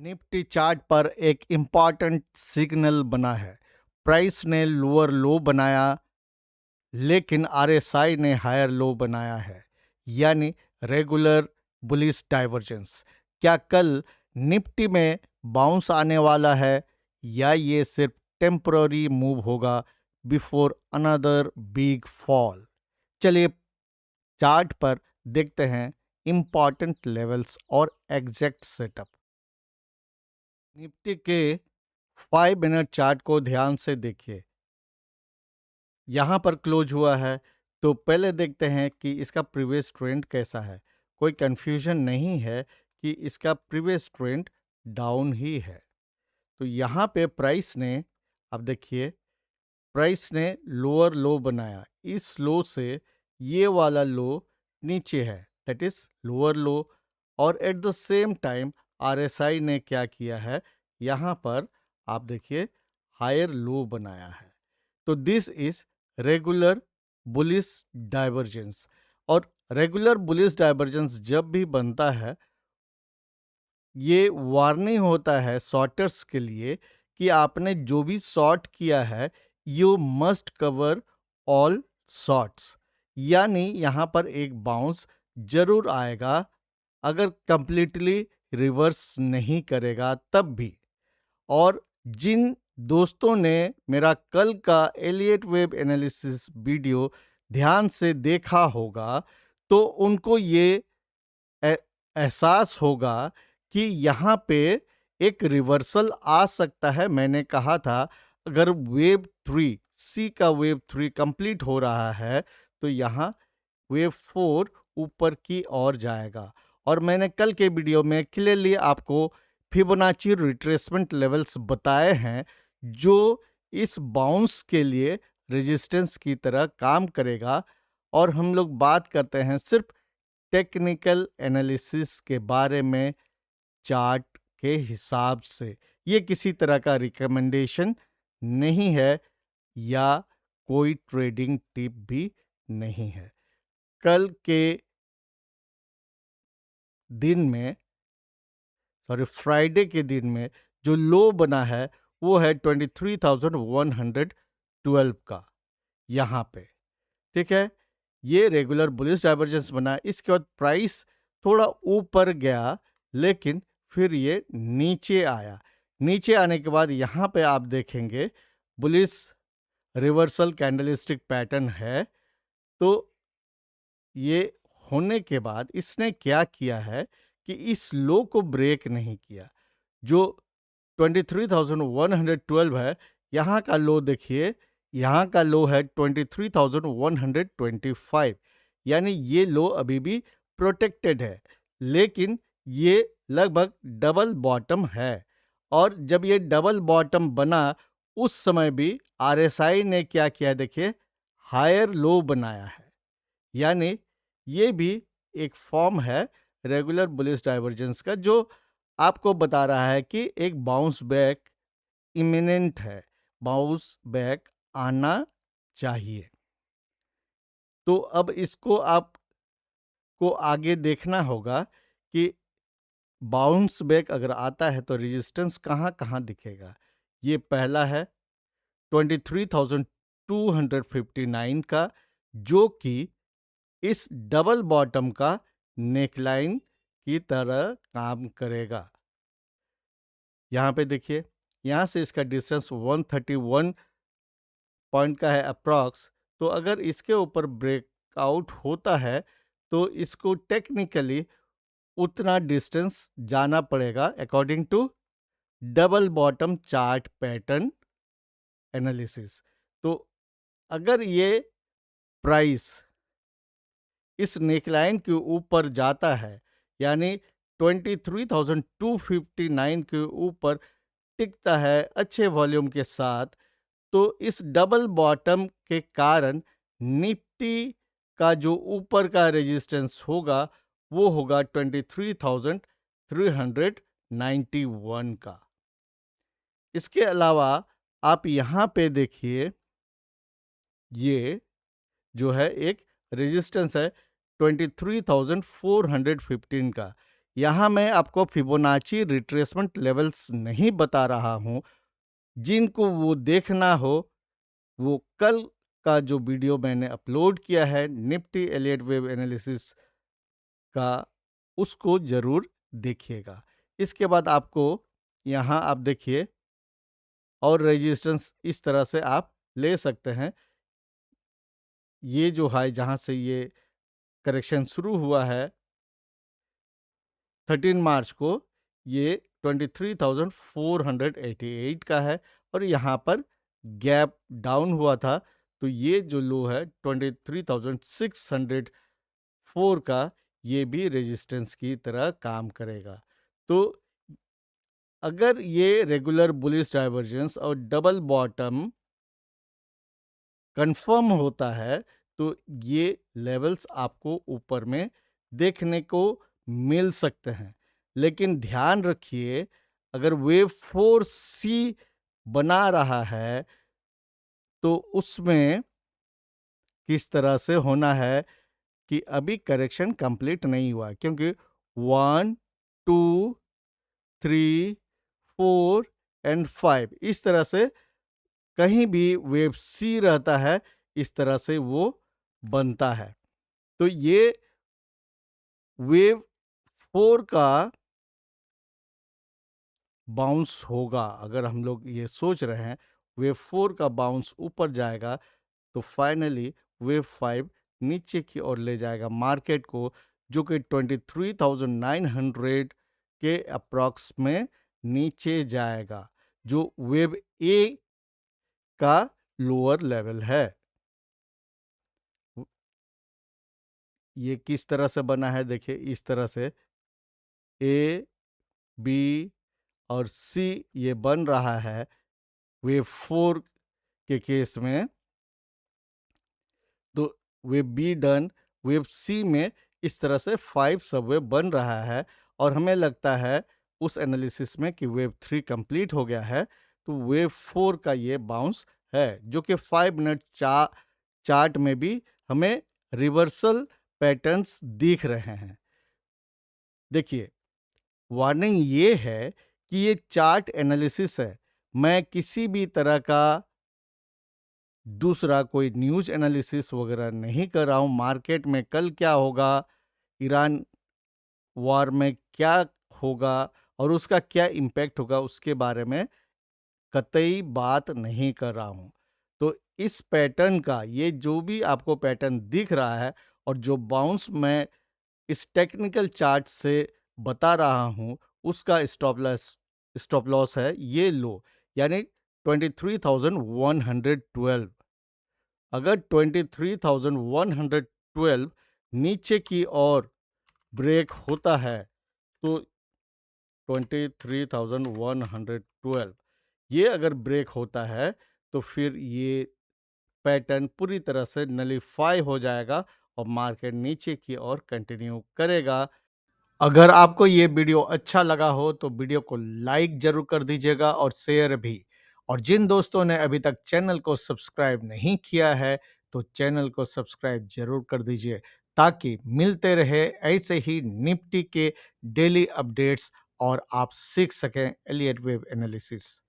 Nifty chart पर एक important signal बना है। प्राइस ने लोअर लो बनाया, लेकिन आरएसआई ने हायर लो बनाया है, यानी रेगुलर बुलिश डाइवर्जेंस। क्या कल निफ्टी में बाउंस आने वाला है या ये सिर्फ टेम्पररी मूव होगा बिफोर अनदर बिग फॉल? चलिए चार्ट पर देखते हैं इम्पॉर्टेंट लेवल्स और एग्जैक्ट सेटअप। निफ्टी के 5 मिनट चार्ट को ध्यान से देखिए। यहाँ पर क्लोज हुआ है, तो पहले देखते हैं कि इसका प्रीवियस ट्रेंड कैसा है। कोई कंफ्यूजन नहीं है कि इसका प्रीवियस ट्रेंड डाउन ही है। तो यहाँ पे प्राइस ने, अब देखिए, प्राइस ने लोअर लो बनाया। इस लो से ये वाला लो नीचे है, दैट इज लोअर लो। और at the same time RSI ने क्या किया है, यहाँ पर आप देखिए हायर लो बनाया है। तो this is regular bullish divergence. और रेगुलर बुलिश डाइवर्जेंस जब भी बनता है, ये वार्निंग होता है शॉर्टर्स के लिए कि आपने जो भी शॉर्ट किया है, you must cover all shorts. यानी यहाँ पर एक बाउंस जरूर आएगा, अगर कंप्लीटली रिवर्स नहीं करेगा तब भी। और जिन दोस्तों ने मेरा कल का एलियट वेव एनालिसिस वीडियो ध्यान से देखा होगा, तो उनको ये एहसास होगा कि यहाँ पे एक रिवर्सल आ सकता है। मैंने कहा था अगर वेव 3 सी का वेव 3 कंप्लीट हो रहा है, तो यहाँ वेव 4 ऊपर की ओर जाएगा। और मैंने कल के वीडियो में क्लियरली आपको फिबोनाची रिट्रेसमेंट लेवल्स बताए हैं, जो इस बाउंस के लिए रेजिस्टेंस की तरह काम करेगा। और हम लोग बात करते हैं सिर्फ टेक्निकल एनालिसिस के बारे में, चार्ट के हिसाब से। ये किसी तरह का रिकमेंडेशन नहीं है या कोई ट्रेडिंग टिप भी नहीं है। कल के दिन में, फ्राइडे के दिन में जो लो बना है वो है 23,112 का, यहाँ पे। ठीक है, ये रेगुलर बुलिश डाइवर्जेंस बना। इसके बाद प्राइस थोड़ा ऊपर गया, लेकिन फिर ये नीचे आया। नीचे आने के बाद यहाँ पे आप देखेंगे बुलिश रिवर्सल कैंडलस्टिक पैटर्न है। तो ये होने के बाद इसने क्या किया है कि इस लो को ब्रेक नहीं किया। जो 23,112 है, यहाँ का लो देखिए, यहाँ का लो है 23,125। यानी ये लो अभी भी प्रोटेक्टेड है, लेकिन ये लगभग डबल बॉटम है। और जब ये डबल बॉटम बना, उस समय भी आरएसआई ने क्या किया, देखिए हायर लो बनाया है। यानी ये भी एक फॉर्म है रेगुलर बुलिश डाइवर्जेंस का, जो आपको बता रहा है कि एक बाउंस बैक इमिनेंट है, बाउंस बैक आना चाहिए। तो अब इसको आपको आगे देखना होगा कि बाउंस बैक अगर आता है तो रेजिस्टेंस कहाँ कहाँ दिखेगा। ये पहला है 23,259 का, जो कि इस डबल बॉटम का नेकलाइन की तरह काम करेगा। यहाँ पे देखिए, यहाँ से इसका डिस्टेंस 131 पॉइंट का है अप्रॉक्स। तो अगर इसके ऊपर ब्रेकआउट होता है, तो इसको टेक्निकली उतना डिस्टेंस जाना पड़ेगा according to double bottom chart pattern analysis. तो अगर ये प्राइस इस नेकलाइन के ऊपर जाता है, यानी 23,259 के ऊपर टिकता है अच्छे वॉल्यूम के साथ, तो इस डबल बॉटम के कारण निफ्टी का जो ऊपर का रेजिस्टेंस होगा वो होगा 23,391 का। इसके अलावा आप यहाँ पे देखिए, ये जो है एक रेजिस्टेंस है 23,415 का। यहाँ मैं आपको फिबोनाची रिट्रेसमेंट लेवल्स नहीं बता रहा हूँ। जिनको वो देखना हो, वो कल का जो वीडियो मैंने अपलोड किया है निफ्टी एलियट वेव एनालिसिस का, उसको ज़रूर देखिएगा। इसके बाद आपको यहाँ आप देखिए और रेजिस्टेंस इस तरह से आप ले सकते हैं। ये जो है जहाँ से ये करेक्शन शुरू हुआ है 13 मार्च को, ये 23,488 का है और यहाँ पर गैप डाउन हुआ था, तो ये जो लो है 23,604 का, ये भी रेजिस्टेंस की तरह काम करेगा। तो अगर ये रेगुलर बुलिश डाइवर्जेंस और डबल बॉटम कंफर्म होता है तो ये लेवल्स आपको ऊपर में देखने को मिल सकते हैं। लेकिन ध्यान रखिए, अगर वेव 4C बना रहा है तो उसमें किस तरह से होना है कि अभी करेक्शन कंप्लीट नहीं हुआ, क्योंकि 1 2 3 4 एंड 5 इस तरह से कहीं भी वेव सी रहता है, इस तरह से वो बनता है। तो ये वेव 4 का बाउंस होगा। अगर हम लोग ये सोच रहे हैं वेव 4 का बाउंस ऊपर जाएगा तो फाइनली वेव 5 नीचे की ओर ले जाएगा मार्केट को, जो कि 23,900 के अप्रॉक्स में नीचे जाएगा, जो वेव ए का लोअर लेवल है। ये किस तरह से बना है देखिए, इस तरह से ए बी और सी ये बन रहा है वेव 4 के केस में। तो wave B done, wave C में इस तरह से 5 सबवे बन रहा है और हमें लगता है उस एनालिसिस में कि वेव 3 कंप्लीट हो गया है, तो वेव 4 का ये बाउंस है, जो कि 5 मिनट चार्ट में भी हमें रिवर्सल पैटर्न्स दिख रहे हैं। देखिए, वार्निंग ये है कि ये चार्ट एनालिसिस है, मैं किसी भी तरह का दूसरा कोई न्यूज़ एनालिसिस वगैरह नहीं कर रहा हूँ। मार्केट में कल क्या होगा, ईरान वॉर में क्या होगा और उसका क्या इम्पैक्ट होगा, उसके बारे में कतई बात नहीं कर रहा हूँ। तो इस पैटर्न का, ये जो भी आपको पैटर्न दिख रहा है और जो बाउंस मैं इस टेक्निकल चार्ट से बता रहा हूँ, उसका स्टॉप लॉस है ये लो, यानी 23,112। अगर 23,112 नीचे की ओर ब्रेक होता है तो 23,112 ये अगर ब्रेक होता है तो फिर ये पैटर्न पूरी तरह से नलीफाई हो जाएगा और मार्केट नीचे की ओर कंटिन्यू करेगा। अगर आपको ये वीडियो अच्छा लगा हो तो वीडियो को लाइक जरूर कर दीजिएगा और शेयर भी। और जिन दोस्तों ने अभी तक चैनल को सब्सक्राइब नहीं किया है तो चैनल को सब्सक्राइब जरूर कर दीजिए, ताकि मिलते रहे ऐसे ही निफ्टी के डेली अपडेट्स और आप सीख सकें एलियट वेव एनालिसिस।